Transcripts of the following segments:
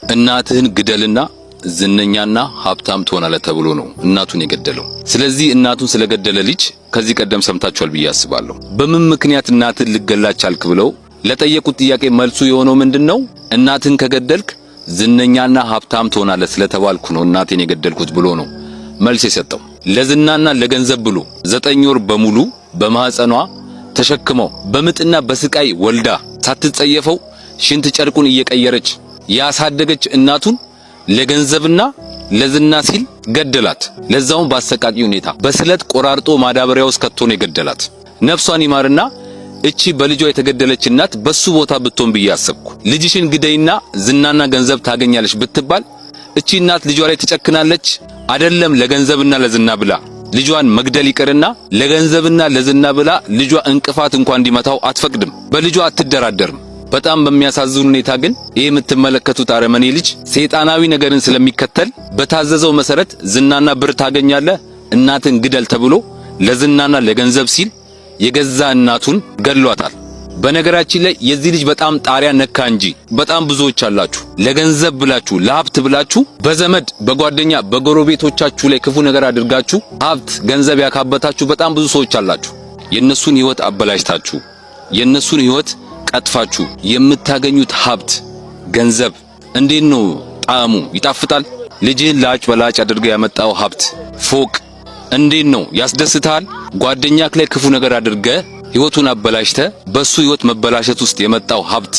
እናትህን ግደልና ዝነኛና ሀብታም ትሆናለህ ተብሎ ነው እናቱን የገደለው። ስለዚህ እናቱን ስለገደለ ልጅ ከዚህ ቀደም ሰምታችኋል ብዬ አስባለሁ። በምን ምክንያት እናትህን ልገላት ቻልክ ብለው ለጠየቁት ጥያቄ መልሱ የሆነው ምንድነው? እናትህን ከገደልክ ዝነኛና ሀብታም ትሆናለህ ስለተባልኩ ነው እናቴን የገደልኩት ብሎ ነው መልስ የሰጠው። ለዝናና ለገንዘብ ብሎ 9 ወር በሙሉ በማህፀኗ ተሸክመው በምጥና በስቃይ ወልዳ ሳትጸየፈው ሽንት ጨርቁን እየቀየረች ያሳደገች እናቱን ለገንዘብና ለዝና ሲል ገደላት። ለዛውም ባሰቃቂ ሁኔታ በስለት ቆራርጦ ማዳበሪያ ውስጥ ከቶ ነው የገደላት። ነፍሷን ይማርና እቺ በልጇ የተገደለች እናት በሱ ቦታ ብትሆን ብዬ አሰብኩ። ልጅሽን ግደይና ዝናና ገንዘብ ታገኛለሽ ብትባል እቺ እናት ልጇ ላይ ትጨክናለች? አይደለም ለገንዘብና ለዝና ብላ ልጇን መግደል ይቀርና ለገንዘብና ለዝና ብላ ልጇ እንቅፋት እንኳን እንዲመታው አትፈቅድም። በልጇ አትደራደርም። በጣም በሚያሳዝን ሁኔታ ግን ይሄ የምትመለከቱት አረመኔ ልጅ ሰይጣናዊ ነገርን ስለሚከተል በታዘዘው መሰረት ዝናና ብር ታገኛለህ እናትን ግደል ተብሎ ለዝናና ለገንዘብ ሲል የገዛ እናቱን ገድሏታል። በነገራችን ላይ የዚህ ልጅ በጣም ጣሪያ ነካ እንጂ በጣም ብዙዎች አላችሁ ለገንዘብ ብላችሁ ለሀብት ብላችሁ በዘመድ በጓደኛ በጎረቤቶቻችሁ ላይ ክፉ ነገር አድርጋችሁ ሀብት ገንዘብ ያካበታችሁ በጣም ብዙ ሰዎች አላችሁ። የነሱን ህይወት አበላሽታችሁ የነሱን ህይወት ቀጥፋችሁ የምታገኙት ሀብት ገንዘብ እንዴት ነው ጣዕሙ? ይጣፍጣል? ልጅህን ላጭ በላጭ አድርገህ ያመጣው ሀብት ፎቅ እንዴት ነው ያስደስታል? ጓደኛክ ላይ ክፉ ነገር አድርገህ ህይወቱን አበላሽተ በሱ ህይወት መበላሸት ውስጥ የመጣው ሀብት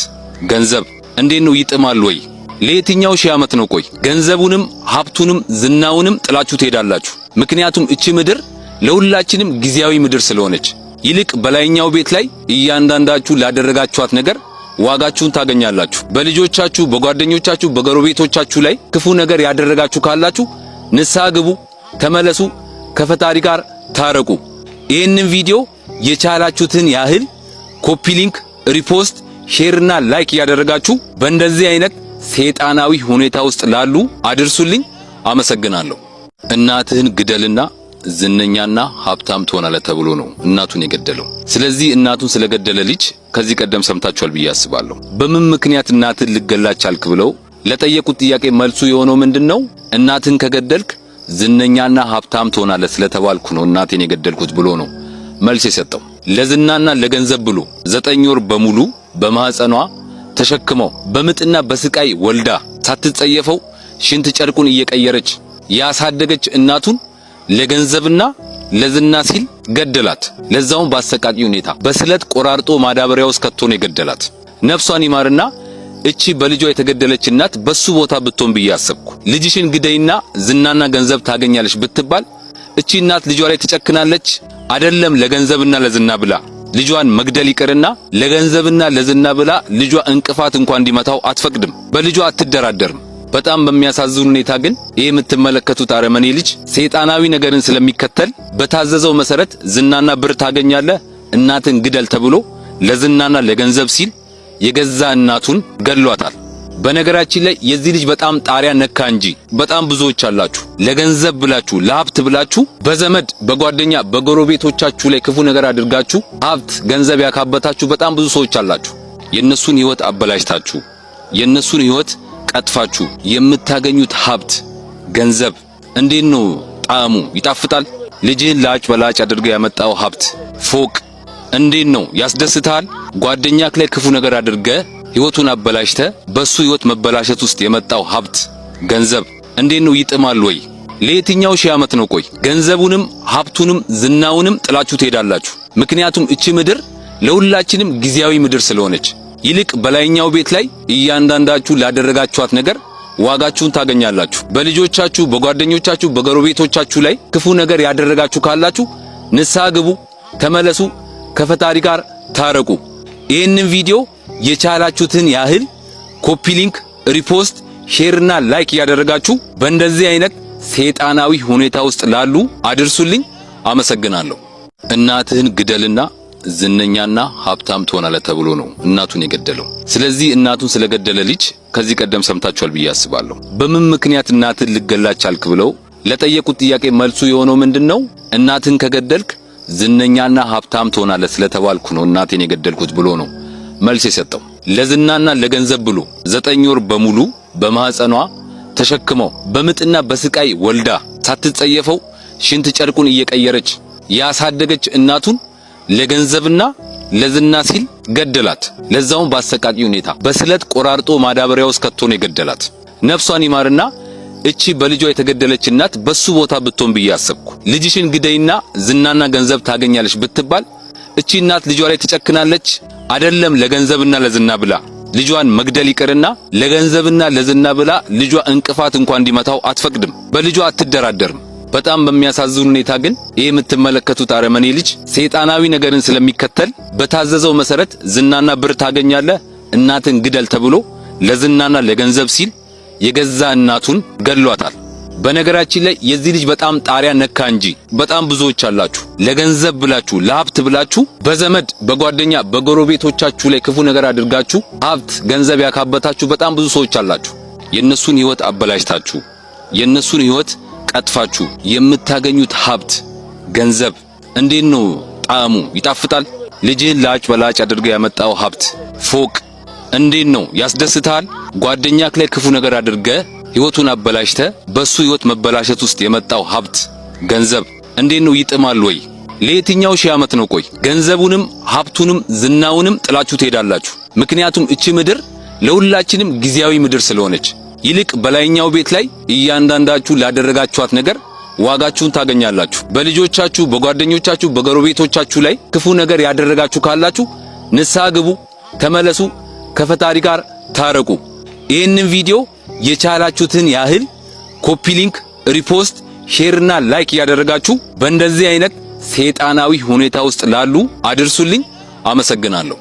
ገንዘብ እንዴት ነው ይጥማል ወይ? ለየትኛው ሺህ ዓመት ነው? ቆይ ገንዘቡንም ሀብቱንም ዝናውንም ጥላችሁ ትሄዳላችሁ። ምክንያቱም እቺ ምድር ለሁላችንም ጊዜያዊ ምድር ስለሆነች ይልቅ በላይኛው ቤት ላይ እያንዳንዳችሁ ላደረጋችኋት ነገር ዋጋችሁን ታገኛላችሁ። በልጆቻችሁ በጓደኞቻችሁ በጎረቤቶቻችሁ ላይ ክፉ ነገር ያደረጋችሁ ካላችሁ ንስሐ ግቡ፣ ተመለሱ፣ ከፈጣሪ ጋር ታረቁ። ይህንን ቪዲዮ የቻላችሁትን ያህል ኮፒ ሊንክ፣ ሪፖስት፣ ሼርና ላይክ ያደረጋችሁ በእንደዚህ አይነት ሰይጣናዊ ሁኔታ ውስጥ ላሉ አድርሱልኝ። አመሰግናለሁ። እናትህን ግደልና ዝነኛና ሀብታም ትሆናለህ ተብሎ ነው እናቱን የገደለው። ስለዚህ እናቱን ስለገደለ ልጅ ከዚህ ቀደም ሰምታችኋል ብዬ አስባለሁ። በምን ምክንያት እናትህን ልገላት ቻልክ ብለው ለጠየቁት ጥያቄ መልሱ የሆነው ምንድነው? እናትህን ከገደልክ ዝነኛና ሀብታም ትሆናለህ ስለተባልኩ ነው እናቴን የገደልኩት ብሎ ነው መልስ የሰጠው። ለዝናና ለገንዘብ ብሎ 9 ወር በሙሉ በማህፀኗ ተሸክመው በምጥና በስቃይ ወልዳ ሳትጸየፈው ሽንት ጨርቁን እየቀየረች ያሳደገች እናቱን ለገንዘብና ለዝና ሲል ገደላት። ለዛውም ባሰቃቂ ሁኔታ በስለት ቆራርጦ ማዳበሪያ ውስጥ ከቶ ነው የገደላት። ነፍሷን ይማርና እቺ በልጇ የተገደለች እናት በሱ ቦታ ብትሆን ብዬ አሰብኩ። ልጅሽን ግደይና ዝናና ገንዘብ ታገኛለሽ ብትባል እቺ እናት ልጇ ላይ ትጨክናለች? አይደለም ለገንዘብና ለዝና ብላ ልጇን መግደል ይቀርና ለገንዘብና ለዝና ብላ ልጇ እንቅፋት እንኳን እንዲመታው አትፈቅድም። በልጇ አትደራደርም። በጣም በሚያሳዝን ሁኔታ ግን ይሄ የምትመለከቱት አረመኔ ልጅ ሰይጣናዊ ነገርን ስለሚከተል በታዘዘው መሰረት ዝናና ብር ታገኛለህ እናትን ግደል ተብሎ ለዝናና ለገንዘብ ሲል የገዛ እናቱን ገድሏታል። በነገራችን ላይ የዚህ ልጅ በጣም ጣሪያ ነካ እንጂ በጣም ብዙዎች አላችሁ ለገንዘብ ብላችሁ ለሀብት ብላችሁ በዘመድ በጓደኛ በጎረቤቶቻችሁ ላይ ክፉ ነገር አድርጋችሁ ሀብት ገንዘብ ያካበታችሁ በጣም ብዙ ሰዎች አላችሁ። የነሱን ህይወት አበላሽታችሁ የነሱን ህይወት ቀጥፋችሁ የምታገኙት ሀብት ገንዘብ እንዴት ነው ጣዕሙ? ይጣፍጣል? ልጅህን ላጭ በላጭ አድርገህ ያመጣው ሀብት ፎቅ እንዴት ነው ያስደስታል? ጓደኛክ ላይ ክፉ ነገር አድርገህ ህይወቱን አበላሽተ በሱ ህይወት መበላሸት ውስጥ የመጣው ሀብት ገንዘብ እንዴት ነው ይጥማል ወይ? ለየትኛው ሺህ ዓመት ነው? ቆይ ገንዘቡንም ሀብቱንም ዝናውንም ጥላችሁ ትሄዳላችሁ። ምክንያቱም እቺ ምድር ለሁላችንም ጊዜያዊ ምድር ስለሆነች ይልቅ በላይኛው ቤት ላይ እያንዳንዳችሁ ላደረጋችኋት ነገር ዋጋችሁን ታገኛላችሁ። በልጆቻችሁ በጓደኞቻችሁ በጎረቤቶቻችሁ ላይ ክፉ ነገር ያደረጋችሁ ካላችሁ ንስሐ ግቡ፣ ተመለሱ፣ ከፈጣሪ ጋር ታረቁ። ይህንን ቪዲዮ የቻላችሁትን ያህል ኮፒ ሊንክ፣ ሪፖስት፣ ሼርና ላይክ ያደረጋችሁ በእንደዚህ አይነት ሰይጣናዊ ሁኔታ ውስጥ ላሉ አድርሱልኝ። አመሰግናለሁ። እናትህን ግደልና ዝነኛና ሀብታም ትሆናለህ ተብሎ ነው እናቱን የገደለው። ስለዚህ እናቱን ስለገደለ ልጅ ከዚህ ቀደም ሰምታችኋል ብዬ አስባለሁ። በምን ምክንያት እናትህን ልገላት ቻልክ ብለው ለጠየቁት ጥያቄ መልሱ የሆነው ምንድነው? እናትህን ከገደልክ ዝነኛና ሀብታም ትሆናለህ ስለተባልኩ ነው እናቴን የገደልኩት ብሎ ነው መልስ የሰጠው። ለዝናና ለገንዘብ ብሎ 9 ወር በሙሉ በማህፀኗ ተሸክመው በምጥና በስቃይ ወልዳ ሳትጸየፈው ሽንት ጨርቁን እየቀየረች ያሳደገች እናቱን ለገንዘብና ለዝና ሲል ገደላት። ለዛውም በአሰቃቂ ሁኔታ በስለት ቆራርጦ ማዳበሪያ ውስጥ ከቶ ነው የገደላት። ነፍሷን ይማርና እቺ በልጇ የተገደለች እናት በሱ ቦታ ብትሆን ብዬ አሰብኩ። ልጅሽን ግደይና ዝናና ገንዘብ ታገኛለሽ ብትባል እቺ እናት ልጇ ላይ ትጨክናለች? አይደለም ለገንዘብና ለዝና ብላ ልጇን መግደል ይቅርና ለገንዘብና ለዝና ብላ ልጇ እንቅፋት እንኳን እንዲመታው አትፈቅድም። በልጇ አትደራደርም። በጣም በሚያሳዝን ሁኔታ ግን ይሄ የምትመለከቱት አረመኔ ልጅ ሰይጣናዊ ነገርን ስለሚከተል በታዘዘው መሰረት ዝናና ብር ታገኛለህ፣ እናትን ግደል ተብሎ ለዝናና ለገንዘብ ሲል የገዛ እናቱን ገድሏታል። በነገራችን ላይ የዚህ ልጅ በጣም ጣሪያ ነካ እንጂ በጣም ብዙዎች አላችሁ ለገንዘብ ብላችሁ ለሀብት ብላችሁ በዘመድ በጓደኛ በጎረቤቶቻችሁ ላይ ክፉ ነገር አድርጋችሁ ሀብት ገንዘብ ያካበታችሁ በጣም ብዙ ሰዎች አላችሁ። የነሱን ህይወት አበላሽታችሁ የነሱን ህይወት ቀጥፋችሁ የምታገኙት ሀብት ገንዘብ እንዴት ነው ጣዕሙ? ይጣፍጣል? ልጅህን ላጭ በላጭ አድርገህ ያመጣው ሀብት ፎቅ እንዴት ነው ያስደስታል? ጓደኛክ ላይ ክፉ ነገር አድርገህ ህይወቱን አበላሽተ በሱ ህይወት መበላሸት ውስጥ የመጣው ሀብት ገንዘብ እንዴት ነው ይጥማል ወይ? ለየትኛው ሺህ ዓመት ነው? ቆይ ገንዘቡንም ሀብቱንም ዝናውንም ጥላችሁ ትሄዳላችሁ። ምክንያቱም እቺ ምድር ለሁላችንም ጊዜያዊ ምድር ስለሆነች፣ ይልቅ በላይኛው ቤት ላይ እያንዳንዳችሁ ላደረጋችኋት ነገር ዋጋችሁን ታገኛላችሁ። በልጆቻችሁ በጓደኞቻችሁ በጎረቤቶቻችሁ ላይ ክፉ ነገር ያደረጋችሁ ካላችሁ ንስሐ ግቡ፣ ተመለሱ፣ ከፈጣሪ ጋር ታረቁ። ይህንን ቪዲዮ የቻላችሁትን ያህል ኮፒ ሊንክ፣ ሪፖስት፣ ሼርና ላይክ ያደረጋችሁ በእንደዚህ አይነት ሰይጣናዊ ሁኔታ ውስጥ ላሉ አድርሱልኝ። አመሰግናለሁ።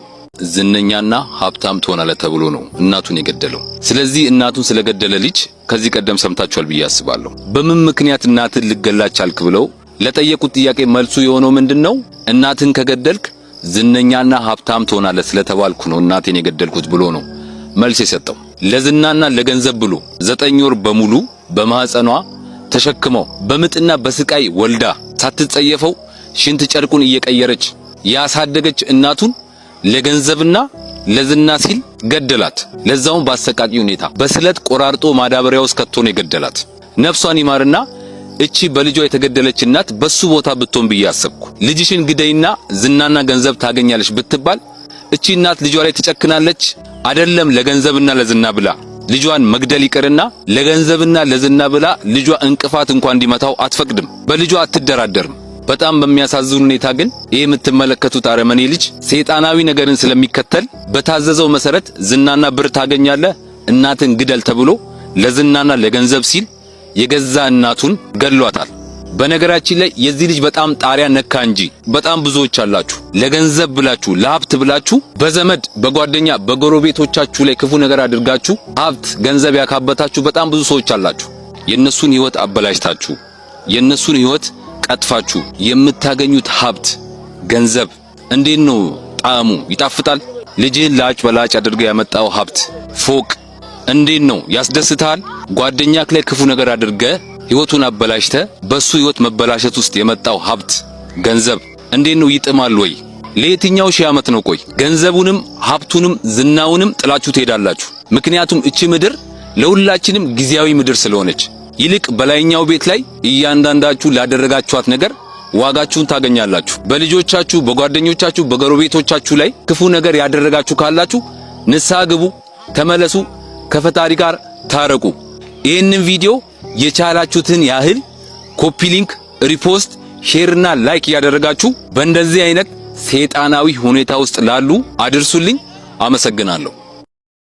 ዝነኛና ሀብታም ትሆናለህ ተብሎ ነው እናቱን የገደለው። ስለዚህ እናቱን ስለገደለ ልጅ ከዚህ ቀደም ሰምታችኋል ብዬ አስባለሁ። በምን ምክንያት እናትን ልገላት ቻልክ ብለው ለጠየቁት ጥያቄ መልሱ የሆነው ምንድነው? እናትን ከገደልክ ዝነኛና ሀብታም ትሆናለህ ስለተባልኩ ነው እናቴን የገደልኩት ብሎ ነው መልስ የሰጠው። ለዝናና ለገንዘብ ብሎ 9 ወር በሙሉ በማህፀኗ ተሸክመው በምጥና በስቃይ ወልዳ ሳትጸየፈው ሽንት ጨርቁን እየቀየረች ያሳደገች እናቱን ለገንዘብና ለዝና ሲል ገደላት። ለዛውም በአሰቃቂ ሁኔታ በስለት ቆራርጦ ማዳበሪያ ውስጥ ከቶ ነው የገደላት። ነፍሷን ይማርና እቺ በልጇ የተገደለች እናት በሱ ቦታ ብትሆን ብዬ አሰብኩ። ልጅሽን ግደይና ዝናና ገንዘብ ታገኛለሽ ብትባል እቺ እናት ልጇ ላይ ትጨክናለች? አይደለም ለገንዘብና ለዝና ብላ ልጇን መግደል ይቅርና ለገንዘብና ለዝና ብላ ልጇ እንቅፋት እንኳን እንዲመታው አትፈቅድም። በልጇ አትደራደርም። በጣም በሚያሳዝን ሁኔታ ግን ይሄ የምትመለከቱት አረመኔ ልጅ ሰይጣናዊ ነገርን ስለሚከተል በታዘዘው መሰረት ዝናና ብር ታገኛለህ፣ እናትን ግደል ተብሎ ለዝናና ለገንዘብ ሲል የገዛ እናቱን ገድሏታል። በነገራችን ላይ የዚህ ልጅ በጣም ጣሪያ ነካ እንጂ በጣም ብዙዎች አላችሁ ለገንዘብ ብላችሁ ለሀብት ብላችሁ በዘመድ በጓደኛ በጎረቤቶቻችሁ ላይ ክፉ ነገር አድርጋችሁ ሀብት ገንዘብ ያካበታችሁ በጣም ብዙ ሰዎች አላችሁ። የነሱን ህይወት አበላሽታችሁ የነሱን ህይወት ቀጥፋችሁ የምታገኙት ሀብት ገንዘብ እንዴት ነው ጣዕሙ? ይጣፍጣል? ልጅህን ላጭ በላጭ አድርገህ ያመጣው ሀብት ፎቅ እንዴት ነው ያስደስታል? ጓደኛክ ላይ ክፉ ነገር አድርገህ ህይወቱን አበላሽተ በሱ ህይወት መበላሸት ውስጥ የመጣው ሀብት ገንዘብ እንዴት ነው ይጥማል ወይ? ለየትኛው ሺህ ዓመት ነው? ቆይ ገንዘቡንም ሀብቱንም ዝናውንም ጥላችሁ ትሄዳላችሁ። ምክንያቱም እቺ ምድር ለሁላችንም ጊዜያዊ ምድር ስለሆነች፣ ይልቅ በላይኛው ቤት ላይ እያንዳንዳችሁ ላደረጋችኋት ነገር ዋጋችሁን ታገኛላችሁ። በልጆቻችሁ በጓደኞቻችሁ በጎረቤቶቻችሁ ላይ ክፉ ነገር ያደረጋችሁ ካላችሁ ንስሐ ግቡ፣ ተመለሱ፣ ከፈጣሪ ጋር ታረቁ። ይህንን ቪዲዮ የቻላችሁትን ያህል ኮፒ ሊንክ፣ ሪፖስት፣ ሼርና ላይክ ያደረጋችሁ በእንደዚህ አይነት ሰይጣናዊ ሁኔታ ውስጥ ላሉ አድርሱልኝ። አመሰግናለሁ።